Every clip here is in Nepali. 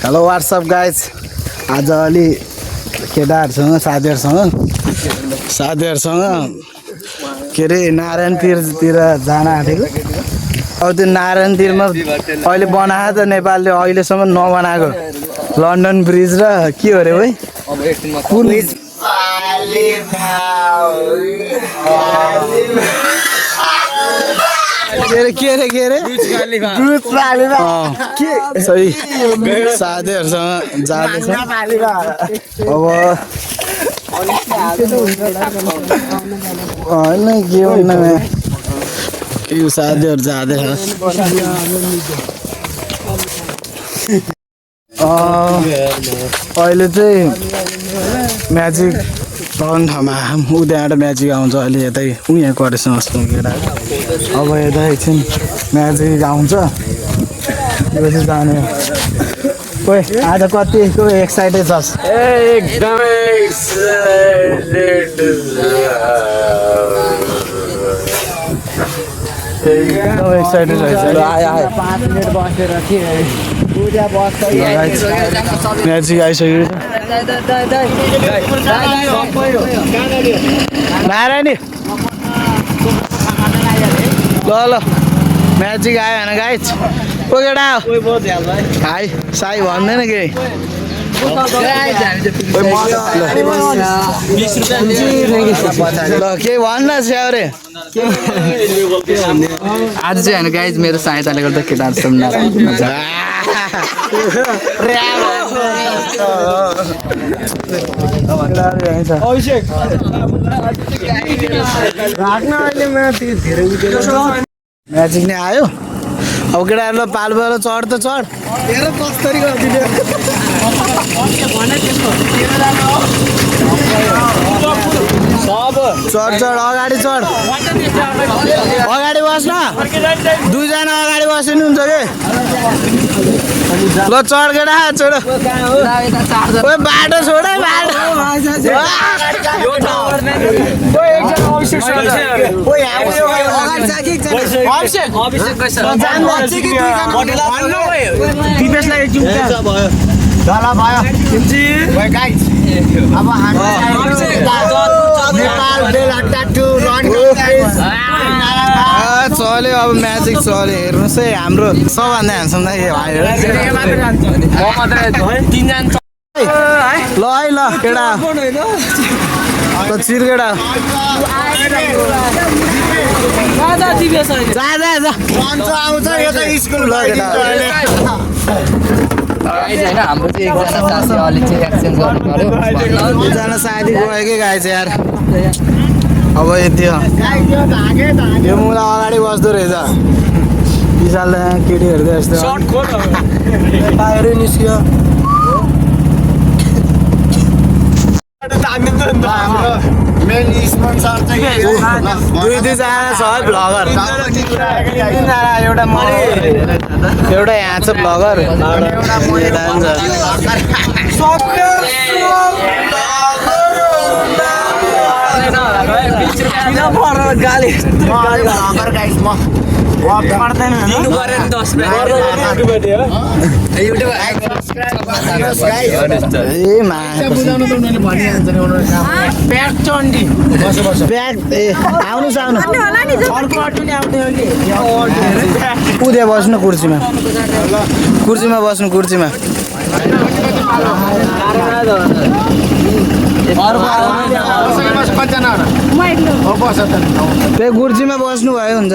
हेलो व्हाट्सअप गाइज आज अलि केटाहरूसँग साथीहरूसँग के अरे नारायणतिर जान आँटेको अब त्यो नारायणतिरमा अहिले बनाएको त नेपालले अहिलेसम्म नबनाएको लन्डन ब्रिज र के हो अरे भाइ कुन के अरे सही साथीहरूसँग जाँदैछ अब होइन के होइन के साथीहरू जाँदैछ अहिले चाहिँ म्याजिक पाउने ठाउँमा उहाँबाट म्याजिक आउँछ अहिले यतै उहाँ करेसन जस्तो केटा अब यता एकछिन म्याजिक आउँछ त्यसपछि जाने खोइ आज कतिको एक्साइटेड छस् एकदमै एक्साइटेड रहेछ म्याजिक आइसक्यो नारायणी ल म्याजिक आयो होइन गाइज को केटा हाई साई भन्दैन केही ल केही भन्न स्याउरे आज चाहिँ होइन गाइज मेरो सहायताले गर्दा केटाहरू सब म्याजिक नै आयो अब केटाहरूलाई पालबाट चढ त चढ हेर कसरी चढ चढ अगाडि चढ अगाडि बस्न दुईजना अगाडि बस्यो नि हुन्छ कि ल चढ केटा छोड बाटो छोड चल्यो अब म्याजिक चल्यो हेर्नुहोस् है हाम्रो सबभन्दा ह्यान्डसम दाइ भाइ ल है ल केटा ल चिर केटा हाम्रो चाहिँ एकजना साथी अलि चाहिँ एक्सचेन्ज गर्नु पर्यो दुईजना साथी गयो कि गाई चाहिँ यार अब यति हो यो मुला अगाडि बस्दो रहेछ विशाल केटी हेर्दै यस्तो बाहिर निस्क्यो दुईजना छ भ्लगर एउटा यहाँ छ भ्लगर गाली उदय बस्नु कुर्सीमा बस्नु कुर्सीमा त्यही कुर्सीमा बस्नु भयो हुन्छ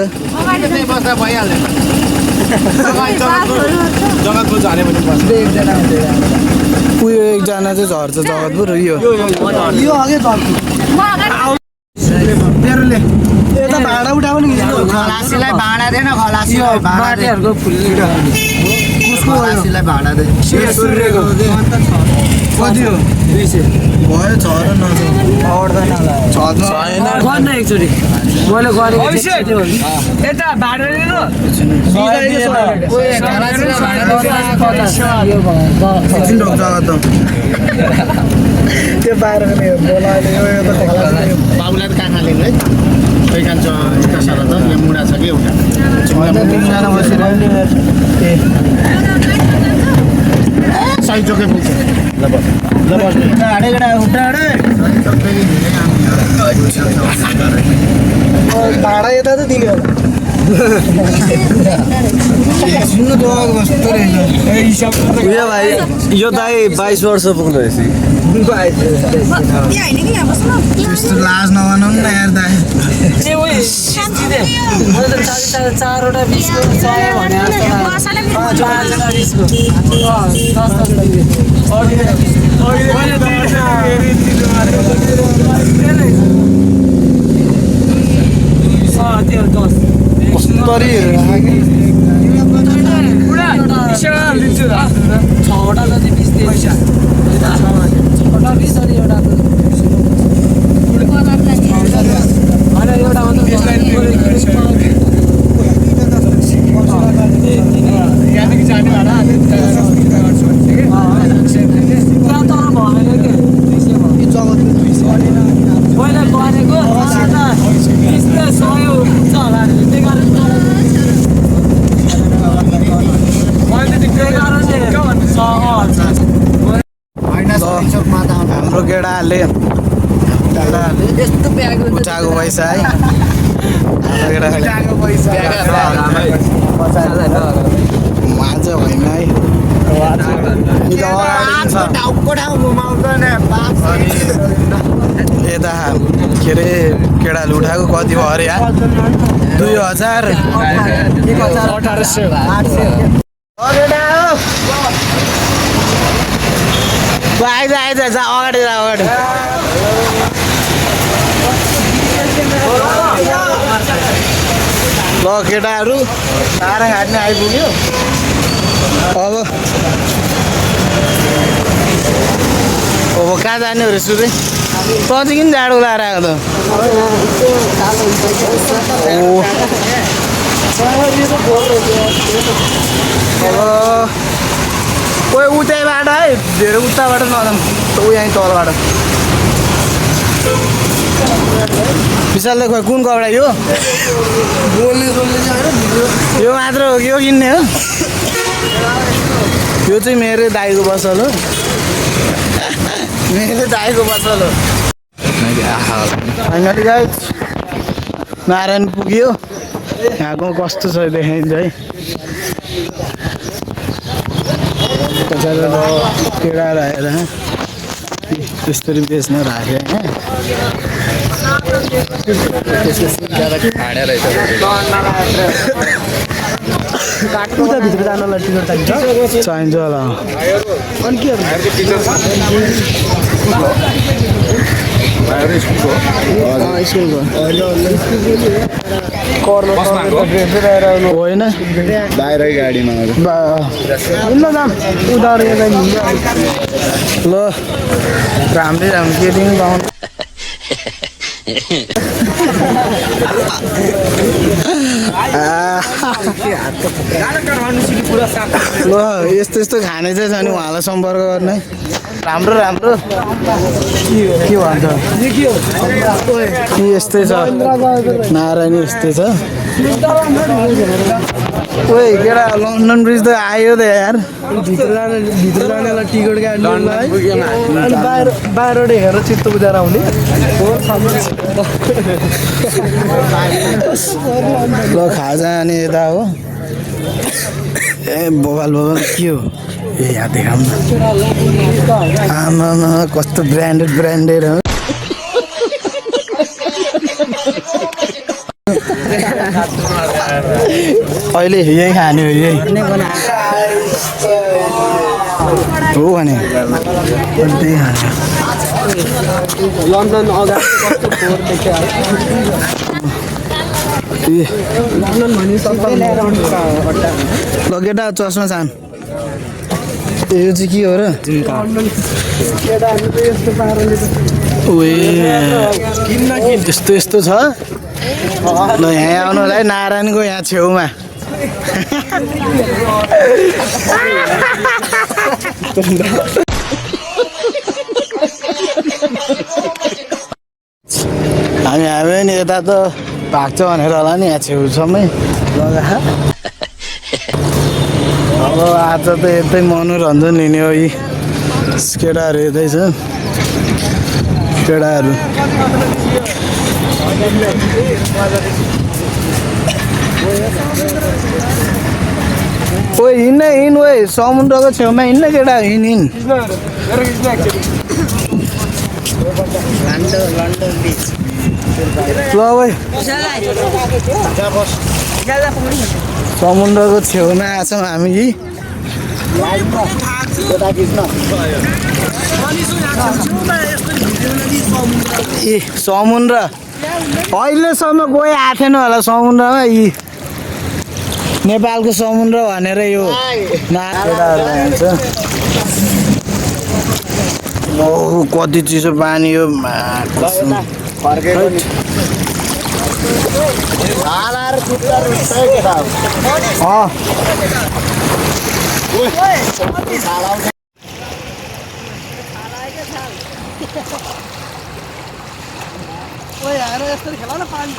उयो एकजना चाहिँ झर्छ जगतपुर यो अघि यता भाडा उठाएको नि खलासीलाई भाडा दिएन खलासीलाई भाडाहरूको खलासीलाई भाडा दे कति हो भयो छ र छैन एकचोटि मैले गरेको यता भाडा त्यो बाहिर बाबुलाई त काखा लिनु है कोही कान्छ यता सारा त यहाँ मुढा छ कि एउटा तिनजना बसेर साइड चोके पुग्छ ल बस ल बस आडे गडा उठा आडे भाडा यता त दिने होला सुन्नु त कस्तो रहेछ उयो भाइ यो दाइ 22 वर्ष पुग्नु रहेछ त्यस्तो लाज नगर्नु न यार दाइ चारवटा बिसको सय भने छवटा जति बिस पैसा छवटा बिस अनि एउटा पहिला गरेको हाम्रो केटाहरूले यस्तो ब्याग उठाएको पैसा है मान्छे होइन है यता के अरे केटाहरूले उठाएको कति भयो अरे यार 2000 आइज आइज जा अगाडि जा अगाडि ल केटाहरू तारा घाट्ने आइपुग्यो अब कहाँ जाने हो रेसु चाहिँ त चाहिँ किन जाडो लाएर आएको त कोही उतैबाट है धेरै उताबाट नजाउँ ऊ यहीँ तलबाट विशालले खोइ कुन कपडा यो यो मात्र हो यो किन्ने हो यो चाहिँ मेरो दाइको पसल हो मेरो दाइको पसल हो फाइनली गाइस नारायण पुग्यो यहाँको कस्तो छ देखाइन्छ है केटाहरू आएर त्यसरी बेच्न राख्यो भित्र जानलाई टिकट चाहिन्छ होला अनि के होइन बाहिरै गाडीमा ल राम्रै राम्रो केटी पाउनु ल यस्तो यस्तो खाने चाहिँ छ नि उहाँलाई सम्पर्क गर्ने राम्रो राम्रो के भन्छ यस्तै छ नारायण यस्तै छ ओए केटा लन्डन ब्रिज त आयो त यार भित्र जानेलाई टिकट काट्नु बाहिरबाट हेरेर चित्त बुझाएर आउने ल खाजा अनि यता हो ए बगाल बगाल के हो ए यहाँ देखाउँ आमा कस्तो ब्रान्डेड हो अहिले यही खाने हो यही हो भने त्यही खाने लन्डन अगाडि ल केटा चस्मा छान यो चाहिँ के हो र यस्तो यस्तो छ ल यहाँ आउनु होला है नारायणको यहाँ छेउमा हामी नि यता त भाग्छ भनेर होला नि यहाँ छेउछाउमै लगा अब आज त यतै मनोरञ्जन लिने हो यी केटाहरू यतै छ केटाहरू ओ हिँड्न हिँड ओ समुद्रको छेउमा हिँड्न केटा हिँड ल भाइ समुद्रको छेउमा आछौँ हामी ए समुद्र अहिलेसम्म गए आएको थिएन होला समुद्रमा यी नेपालको समुद्र भनेर यो केटाहरू हुन्छ ओ कति चिसो पानी हो ओए यार यस्तो खेला न पानी